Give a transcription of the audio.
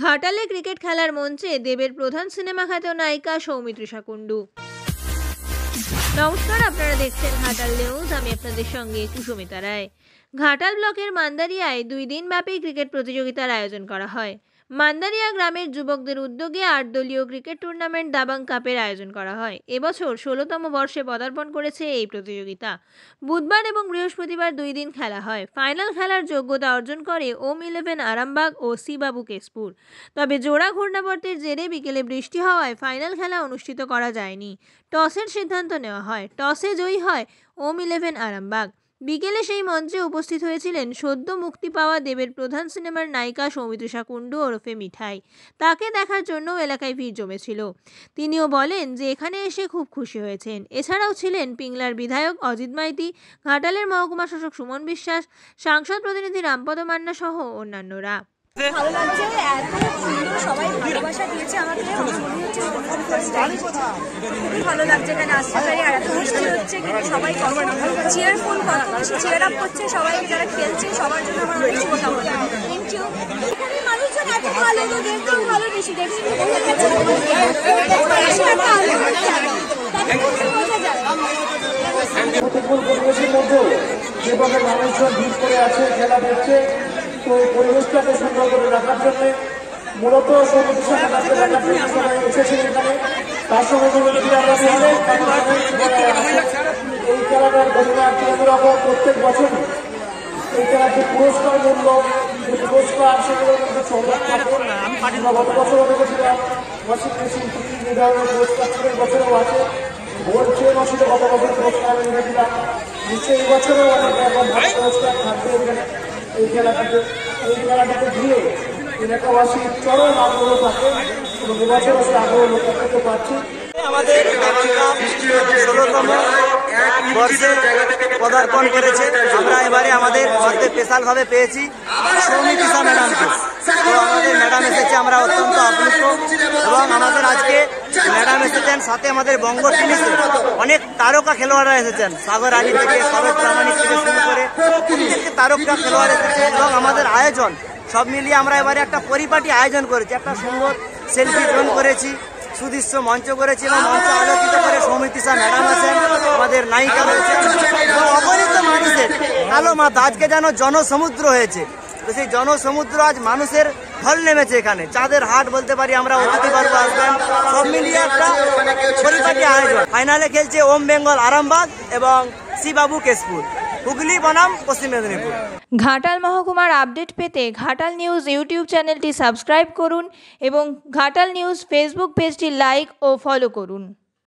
ঘাটালে ক্রিকেট খেলার মঞ্চে দেবের প্রধান সিনেমা খ্যাত নায়িকা সৌমিত্রিষা কুণ্ডু। নমস্কার, আপনারা দেখছেন ঘাটাল নিউজ। আমি আপনাদের সঙ্গে কুসুমিতা রায়। ঘাটাল ব্লকের মান্দারিয়ায় 2 দিনব্যাপী ক্রিকেট প্রতিযোগিতার আয়োজন করা হয়। মান্দারিয়া গ্রামের যুবকদের উদ্যোগে 8 দলীয় ক্রিকেট টুর্নামেন্ট দাবাং কাপের আয়োজন করা হয়। এবছর 16তম বর্ষে পদার্পণ করেছে এই প্রতিযোগিতা। বুধবার এবং বৃহস্পতিবার 2 দিন খেলা হয়। ফাইনাল খেলার যোগ্যতা অর্জন করে ওম 11 আরামবাগ ও সি বাবু কেশপুর। তবে জোড়া ঘূর্ণাবর্তের জেরে বিকেলে বৃষ্টি হওয়ায় ফাইনাল খেলা অনুষ্ঠিত করা যায়নি। টসের সিদ্ধান্ত নেওয়া হয়। টসে জয়ী হয় ওম 11 আরামবাগ। বিকেলে সেই মঞ্চে উপস্থিত হয়েছিলেন সদ্য মুক্তি পাওয়া দেবের প্রধান সিনেমার নায়িকা সৌমিত্রিষা কুণ্ডু ওরফে মিঠাই। তাকে দেখার জন্য এলাকায় ভিড় জমেছিল। তিনিও বলেন যে এখানে এসে খুব খুশি হয়েছেন। এছাড়াও ছিলেন পিংলার বিধায়ক অজিত মাইতি, ঘাটালের মহকুমা শাসক সুমন বিশ্বাস, সাংসদ প্রতিনিধি রামপদ মান্না সহ অন্যান্যরা। ভালো লাগছে, এত সুন্দর সবাই ভালোবাসা দিয়েছে আমাকে। আমার মনে হচ্ছে খুবই ভালো লাগছে এখানে আসতে পারি। আর এত মিষ্টি হচ্ছে, কিন্তু সবাই চিয়ারফুল, কত বেশি চিয়ার আপ করছে সবাইকে, যারা খেলছে সবার জন্য আমার অনেক শুভকামনা। Thank you. এখানে মানুষজন এত ভালো, তো দেখতেও ভালো, বেশি দেখছি প্রতিকূল পরিবেশের মধ্যেও যেভাবে মানুষজন ভিড় করে আছে, খেলা দেখছে, তো পরিবেশটাকে সুন্দর করে রাখার জন্য মূলত সৌমিত্রিষা কুণ্ডুকে দেখার জন্য সবাই এসেছেন এখানে। তার সঙ্গে সঙ্গে যদি আমরা এই খেলাটার ঘটনা কেন্দ্র রাখা প্রত্যেক বছর এই খেলাটি পুরস্কার মূল্য যে পুরস্কার সেগুলোর মধ্যে সংগ্রাম থাকে। আমরা গত বছরও দেখেছিলাম ওয়াশিং মেশিন, এই ধরনের পুরস্কার ছিল, বছরেও আছে। ভোট চেয়ে মাসে গত বছর পুরস্কার আমি দেখেছিলাম, নিশ্চয়ই এই বছরও অনেক এখন ভালো পুরস্কার থাকবে এখানে। এই খেলাটাকে ঘিরে এলাকাবাসী চরম আগ্রহ থাকে এবং এবছরও সে আগ্রহ লক্ষ্য করতে পারছি। আমাদের 16তম বর্ষে পদার্পণ করেছে। আমরা এবারে আমাদের স্পেশালভাবে পেয়েছি সৌমিত্রিষা ম্যাডামকে। তো আমাদের ম্যাডাম এসেছে, আমরা অত্যন্ত আপ্লুত। এবং আমাদের আজকে ম্যাডাম এসেছেন, সাথে আমাদের বঙ্গ টিমের অনেক তারকা খেলোয়াড়রা এসেছেন। সাগর আলী থেকে সরোজ প্রামাণিক থেকে শুরু করে প্রত্যেকটি তারকা খেলোয়াড় এসেছে। এবং আমাদের আয়োজন সব মিলিয়ে আমরা এবারে একটা পরিপাটি আয়োজন করেছি। একটা সুন্দর সেলফি জোন করেছি, সুদৃশ্য মঞ্চ করেছি এবং মঞ্চ আলোকিত করে সৌমিত্রিষা ম্যাডাম আছেন, আমাদের নায়িকা রয়েছেন এবং অগণিত মানুষের কালো মাথা। আজকে যেন জনসমুদ্র হয়েছে। তো সেই জনসমুদ্র আজ মানুষের ঢল নেমেছে এখানে। চাঁদের হাট বলতে পারি আমরা, অতিথিবর্গ আসবেন, সব মিলিয়ে একটা পরিপাটি আয়োজন। ফাইনালে খেলছে ওম বেঙ্গল আরামবাগ এবং সি বাবু কেশপুর, হুগলি বনাম পশ্চিম মেদিনীপুর। ঘাটাল মহকুমার আপডেট পেতে ঘাটাল নিউজ ইউটিউব চ্যানেলটি সাবস্ক্রাইব করুন এবং ঘাটাল নিউজ ফেসবুক পেজটি লাইক ও ফলো করুন।